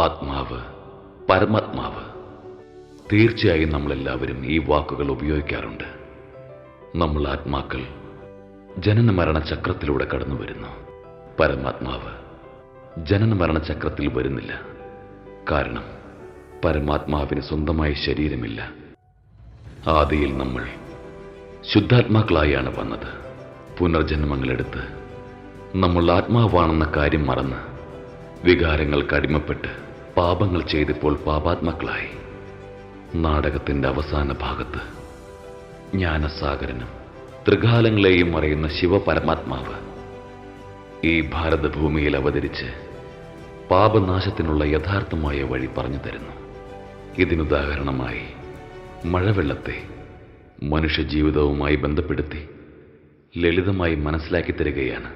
ആത്മാവ്, പരമാത്മാവ്. തീർച്ചയായും നമ്മളെല്ലാവരും ഈ വാക്കുകൾ ഉപയോഗിക്കാറുണ്ട്. നമ്മൾ ആത്മാക്കൾ ജനന മരണ ചക്രത്തിലൂടെ കടന്നു വരുന്നു. പരമാത്മാവ് ജനന മരണ ചക്രത്തിൽ വരുന്നില്ല. കാരണം പരമാത്മാവിന് സ്വന്തമായ ശരീരമില്ല. ആദിയിൽ നമ്മൾ ശുദ്ധാത്മാക്കളായാണ് വന്നത്. പുനർജന്മങ്ങളെടുത്ത് നമ്മൾ ആത്മാവാണെന്ന കാര്യം മറന്ന് വികാരങ്ങൾക്ക് അടിമപ്പെട്ട് പാപങ്ങൾ ചെയ്തപ്പോൾ പാപാത്മാക്കളായി. നാടകത്തിന്റെ അവസാന ഭാഗത്ത് ജ്ഞാനസാഗരനും ത്രികാലങ്ങളെയും മറയുന്ന ശിവപരമാത്മാവ് ഈ ഭാരതഭൂമിയിൽ അവതരിച്ച് പാപനാശത്തിനുള്ള യഥാർത്ഥമായ വഴി പറഞ്ഞു തരുന്നു. ഇതിനുദാഹരണമായി മഴവെള്ളത്തെ മനുഷ്യജീവിതവുമായി ബന്ധപ്പെടുത്തി ലളിതമായി മനസ്സിലാക്കി തരികയാണ്.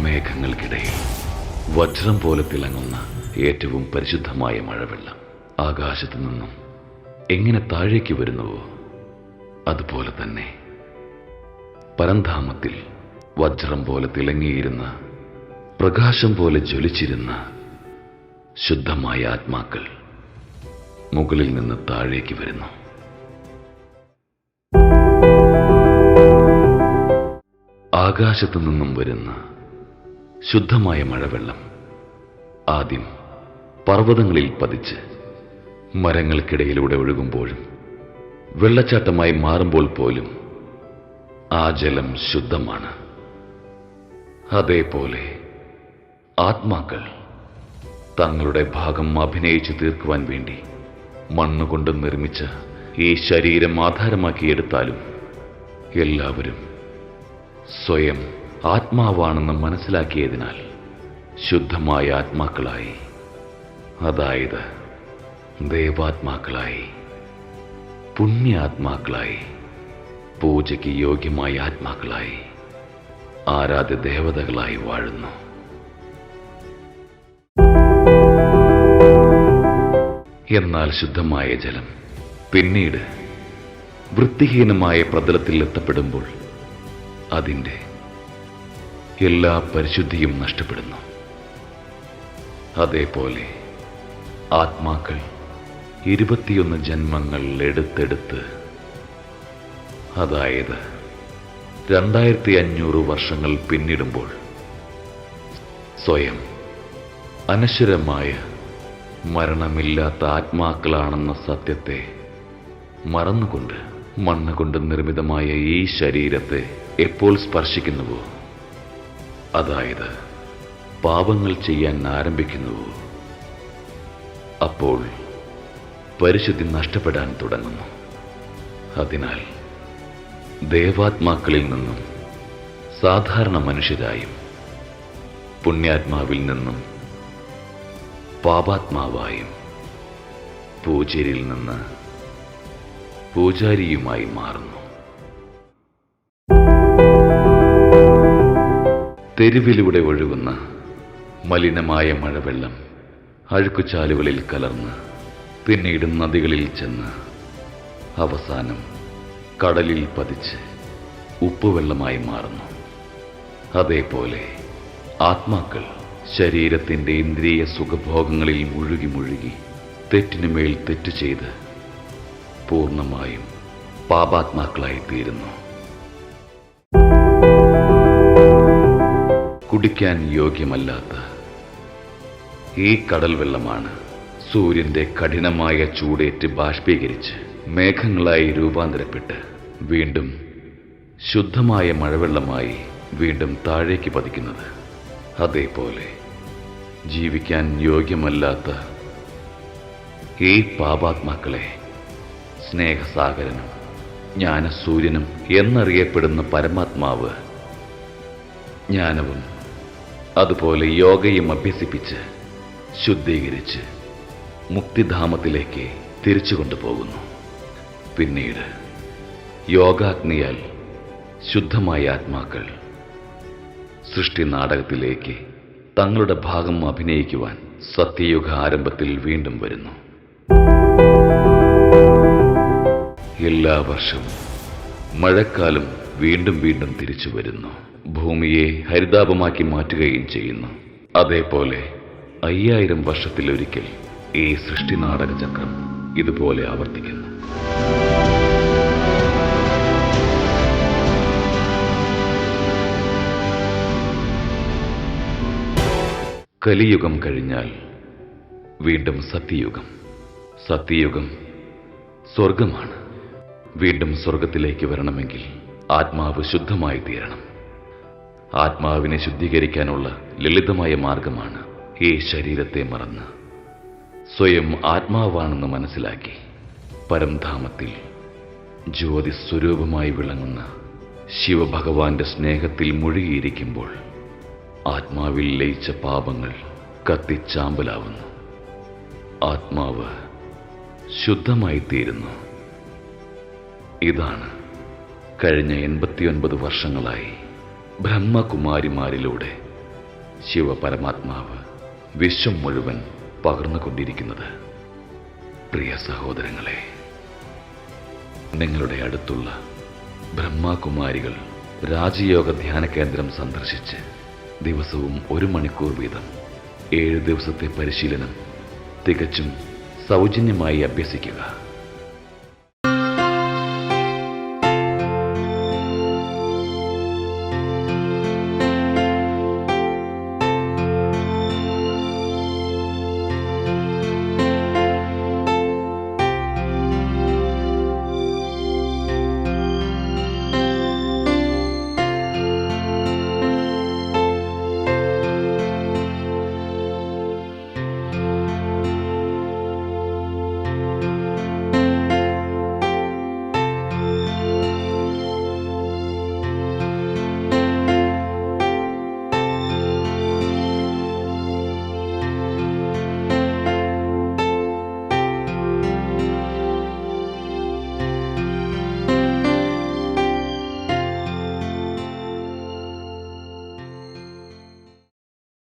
മേഘങ്ങൾക്കിടയിൽ വജ്രം പോലെ തിളങ്ങുന്ന ഏറ്റവും പരിശുദ്ധമായ മഴവെള്ളം ആകാശത്തു നിന്നും എങ്ങനെ താഴേക്ക് വരുന്നുവോ അതുപോലെ തന്നെ പരന്ധാമത്തിൽ വജ്രം പോലെ തിളങ്ങിയിരുന്ന, പ്രകാശം പോലെ ജ്വലിച്ചിരുന്ന ശുദ്ധമായ ആത്മാക്കൾ മുകളിൽ നിന്ന് താഴേക്ക് വരുന്നു. ആകാശത്തു നിന്നും വരുന്ന ശുദ്ധമായ മഴവെള്ളം ആദ്യം പർവ്വതങ്ങളിൽ പതിച്ച് മരങ്ങൾക്കിടയിലൂടെ ഒഴുകുമ്പോഴും വെള്ളച്ചാട്ടമായി മാറുമ്പോൾ പോലും ആ ജലം ശുദ്ധമാണ്. അതേപോലെ ആത്മാക്കൾ തങ്ങളുടെ ഭാഗം അഭിനയിച്ചു തീർക്കുവാൻ വേണ്ടി മണ്ണുകൊണ്ട് നിർമ്മിച്ച ഈ ശരീരം ആധാരമാക്കിയെടുത്താലും എല്ലാവരും സ്വയം ആത്മാവാണെന്ന് മനസ്സിലാക്കിയതിനാൽ ശുദ്ധമായ ആത്മാക്കളായി, അതായത് ദേവാത്മാക്കളായി, പുണ്യാത്മാക്കളായി, പൂജയ്ക്ക് യോഗ്യമായ ആത്മാക്കളായി, ആരാധ്യ ദേവതകളായി വാഴുന്നു. എന്നാൽ ശുദ്ധമായ ജലം പിന്നീട് വൃത്തിഹീനമായ പ്രതലത്തിൽ എത്തപ്പെടുമ്പോൾ അതിൻ്റെ എല്ലാ പരിശുദ്ധിയും നഷ്ടപ്പെടുന്നു. അതേപോലെ ആത്മാക്കൾ 21 ജന്മങ്ങൾ എടുത്തെടുത്ത്, അതായത് 2500 വർഷങ്ങൾ പിന്നിടുമ്പോൾ സ്വയം അനശ്വരമായ മരണമില്ലാത്ത ആത്മാക്കളാണെന്ന സത്യത്തെ മറന്നുകൊണ്ട് മണ്ണുകൊണ്ട് നിർമ്മിതമായ ഈ ശരീരത്തെ എപ്പോൾ സ്പർശിക്കുന്നുവോ, അതായത് പാപങ്ങൾ ചെയ്യാൻ ആരംഭിക്കുന്നുവോ, അപ്പോൾ പരിശുദ്ധി നഷ്ടപ്പെടാൻ തുടങ്ങുന്നു. അതിനാൽ ദേവാത്മാക്കളിൽ നിന്നും സാധാരണ മനുഷ്യരായും പുണ്യാത്മാവിൽ നിന്നും പാപാത്മാവായും പൂജ്യരിൽ നിന്ന് പൂജാരിയുമായി മാറുന്നു. തെരുവിലൂടെ ഒഴുകുന്ന മലിനമായ മഴവെള്ളം അഴുക്കുചാലുകളിൽ കലർന്ന് പിന്നീട് നദികളിൽ ചെന്ന് അവസാനം കടലിൽ പതിച്ച് ഉപ്പുവെള്ളമായി മാറുന്നു. അതേപോലെ ആത്മാക്കൾ ശരീരത്തിൻ്റെ ഇന്ദ്രിയ സുഖഭോഗങ്ങളിൽ മുഴുകി മുഴുകി തെറ്റിനുമേൽ തെറ്റ് ചെയ്ത് പൂർണ്ണമായും പാപാത്മാക്കളായി തീരുന്നു. കുടിക്കാൻ യോഗ്യമല്ലാത്ത ഈ കടൽ വെള്ളമാണ് സൂര്യന്റെ കഠിനമായ ചൂടേറ്റ് ബാഷ്പീകരിച്ച് മേഘങ്ങളായി രൂപാന്തരപ്പെട്ട് വീണ്ടും ശുദ്ധമായ മഴവെള്ളമായി വീണ്ടും താഴേക്ക് പതിക്കുന്നത്. അതേപോലെ ജീവിക്കാൻ യോഗ്യമല്ലാത്ത ഈ പാപാത്മാക്കളെ സ്നേഹസാഗരനും ജ്ഞാനസൂര്യനും എന്നറിയപ്പെടുന്ന പരമാത്മാവ് ജ്ഞാനവും അതുപോലെ യോഗയും അഭ്യസിപ്പിച്ച് ശുദ്ധീകരിച്ച് മുക്തിധാമത്തിലേക്ക് തിരിച്ചു കൊണ്ടുപോകുന്നു. പിന്നീട് യോഗാഗ്നിയാൽ ശുദ്ധമായ ആത്മാക്കൾ സൃഷ്ടി നാടകത്തിലേക്ക് തങ്ങളുടെ ഭാഗം അഭിനയിക്കുവാൻ സത്യയുഗ ആരംഭത്തിൽ വീണ്ടും വരുന്നു. എല്ലാ വർഷവും മഴക്കാലം വീണ്ടും വീണ്ടും തിരിച്ചു വരുന്നു. ഭൂമിയെ ഹരിതാപമാക്കി മാറ്റുകയും ചെയ്യുന്നു. അതേപോലെ 5000 വർഷത്തിലൊരിക്കൽ ഈ സൃഷ്ടി നാടകചക്രം ഇതുപോലെ ആവർത്തിക്കുന്നു. കലിയുഗം കഴിഞ്ഞാൽ വീണ്ടും സത്യയുഗം. സത്യയുഗം സ്വർഗമാണ്. വീണ്ടും സ്വർഗത്തിലേക്ക് വരണമെങ്കിൽ ആത്മാവ് ശുദ്ധമായി തീരണം. ആത്മാവിനെ ശുദ്ധീകരിക്കാനുള്ള ലളിതമായ മാർഗമാണ് ഈ ശരീരത്തെ മറന്ന് സ്വയം ആത്മാവാണെന്ന് മനസ്സിലാക്കി പരംധാമത്തിൽ ജ്യോതിസ്വരൂപമായി വിളങ്ങുന്ന ശിവഭഗവാന്റെ സ്നേഹത്തിൽ മുഴുകിയിരിക്കുമ്പോൾ ആത്മാവിൽ ലയിച്ച പാപങ്ങൾ കത്തിച്ചാമ്പലാവുന്നു. ആത്മാവ് ശുദ്ധമായി തീരുന്നു. ഇതാണ് കഴിഞ്ഞ 89 വർഷങ്ങളായി ബ്രഹ്മകുമാരിമാരിലൂടെ ശിവപരമാത്മാവ് വിശ്വം മുഴുവൻ പകർന്നുകൊണ്ടിരിക്കുന്നത്. പ്രിയ സഹോദരങ്ങളെ, നിങ്ങളുടെ അടുത്തുള്ള ബ്രഹ്മകുമാരികൾ രാജയോഗ ധ്യാന കേന്ദ്രം സന്ദർശിച്ച് ദിവസവും 1 മണിക്കൂർ വീതം 7 ദിവസത്തെ പരിശീലനം തികച്ചും സൗജന്യമായി അഭ്യസിക്കുക.